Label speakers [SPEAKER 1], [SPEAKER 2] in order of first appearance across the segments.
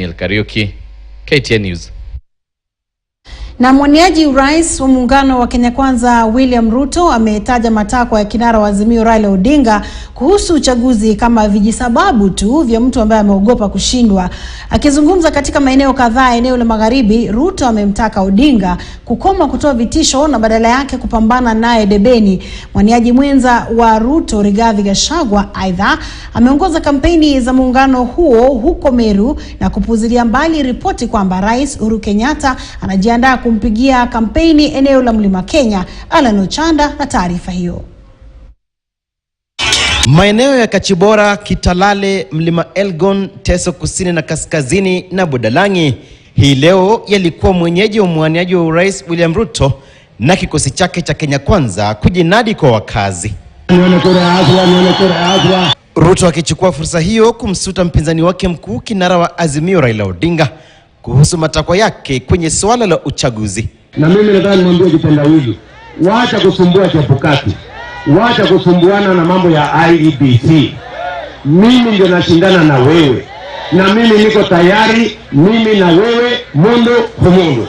[SPEAKER 1] Kariuki, KTN News.
[SPEAKER 2] Na mwaniaji urais wa muungano wa Kenya Kwanza William Ruto ametaja matakwa ya kinara wa Azimio Raila Odinga kuhusu uchaguzi kama vijisababu tu vya mtu ambaye ameogopa kushindwa. Akizungumza katika maeneo kadhaa eneo la Magharibi, Ruto amemtaka Odinga kukoma kutoa vitisho na badala yake kupambana naye debeni. Mwaniaji mwenza wa Ruto, Rigathi Gachagua, aidha ameongoza kampeni za muungano huo huko Meru na kupuzilia mbali ripoti kwamba Rais Uhuru Kenyatta anajiandaa kumpigia kampeni eneo la Mlima Kenya. Alan Chanda na taarifa hiyo.
[SPEAKER 3] Maeneo ya Kachibora, Kitalale, Mlima Elgon, Teso kusini na kaskazini na Budalangi hii leo yalikuwa mwenyeji wa mwaniaji wa urais William Ruto na kikosi chake cha Kenya Kwanza kujinadi kwa wakazi. Ruto akichukua fursa hiyo kumsuta mpinzani wake mkuu kinara wa Azimio Raila Odinga kuhusu matakwa yake kwenye swala la uchaguzi.
[SPEAKER 4] Na mimi nataka nimwambie kitendawili, waacha kusumbua chapukati, waacha kusumbuana na mambo ya IEBC. Mimi ndio nashindana na wewe, na mimi niko tayari, mimi na wewe, mundu humundu.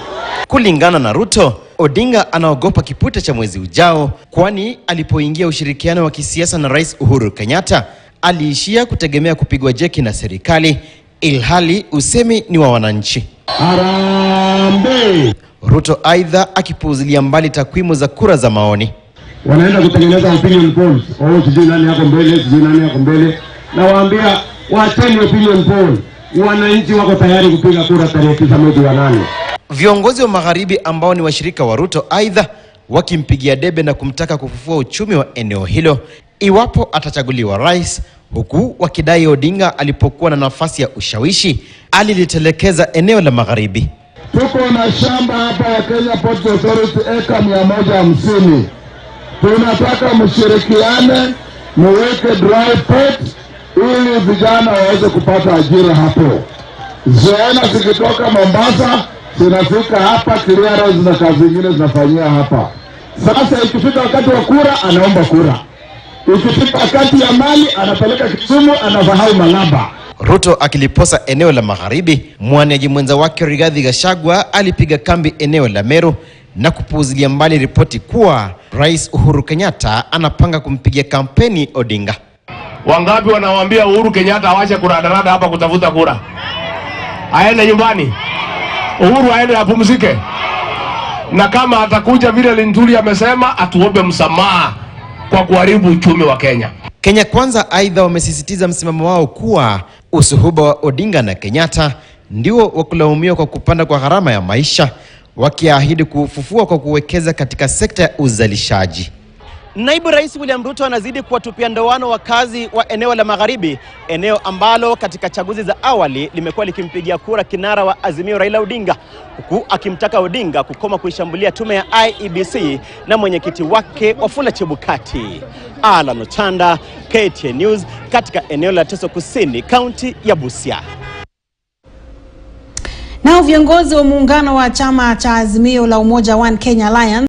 [SPEAKER 3] Kulingana na Ruto, Odinga anaogopa kipute cha mwezi ujao, kwani alipoingia ushirikiano wa kisiasa na Rais Uhuru Kenyatta aliishia kutegemea kupigwa jeki na serikali, ilhali usemi ni wa wananchi.
[SPEAKER 4] Harambe!
[SPEAKER 3] Ruto aidha akipuuzilia mbali takwimu za kura za maoni.
[SPEAKER 4] Wanaenda kutengeneza opinion polls. Sijui nani yako mbele, sijui nani yako mbele. Na waambia, waacheni opinion poll. Wananchi wako tayari kupiga kura tarehe 9 mwezi wa 8.
[SPEAKER 3] Viongozi wa Magharibi ambao ni washirika wa Ruto aidha wakimpigia debe na kumtaka kufufua uchumi wa eneo hilo iwapo atachaguliwa rais, huku wakidai Odinga alipokuwa na nafasi ya ushawishi alilitelekeza eneo la Magharibi.
[SPEAKER 4] Tuko na shamba hapa ya Kenya Port Authority eka 150. Tunataka mshirikiane, muweke dry port ili vijana waweze kupata ajira hapo. Zoena zikitoka Mombasa zinafika hapa, clearance na kazi zingine zinafanyia hapa. Sasa ikifika wakati wa kura anaomba kura. Ikifika wakati ya mali anapeleka Kisumu, anafahau Malaba.
[SPEAKER 3] Ruto akiliposa eneo la Magharibi, mwaniaji mwenza wake Rigathi Gachagua alipiga kambi eneo la Meru na kupuuzilia mbali ripoti kuwa Rais Uhuru Kenyatta anapanga kumpigia kampeni Odinga.
[SPEAKER 5] Wangapi wanawaambia Uhuru Kenyatta awache kuradarada hapa kutafuta kura? Aende nyumbani. Uhuru aende apumzike. Na kama atakuja vile Linturi amesema, atuombe msamaha kwa kuharibu uchumi wa Kenya.
[SPEAKER 3] Kenya Kwanza aidha wamesisitiza msimamo wao kuwa usuhuba wa Odinga na Kenyatta ndio wakulaumiwa kwa kupanda kwa gharama ya maisha, wakiahidi kufufua kwa kuwekeza katika sekta ya uzalishaji. Naibu Rais William Ruto anazidi kuwatupia ndoano wakazi wa eneo la Magharibi, eneo ambalo katika chaguzi za awali limekuwa likimpigia kura kinara wa Azimio Raila Odinga, huku akimtaka Odinga kukoma kuishambulia tume ya IEBC na mwenyekiti wake Wafula Chebukati. Alan Chanda, KTN News, katika eneo la Teso Kusini, kaunti ya Busia.
[SPEAKER 2] Nao viongozi wa muungano wa chama cha Azimio la Umoja One Kenya Alliance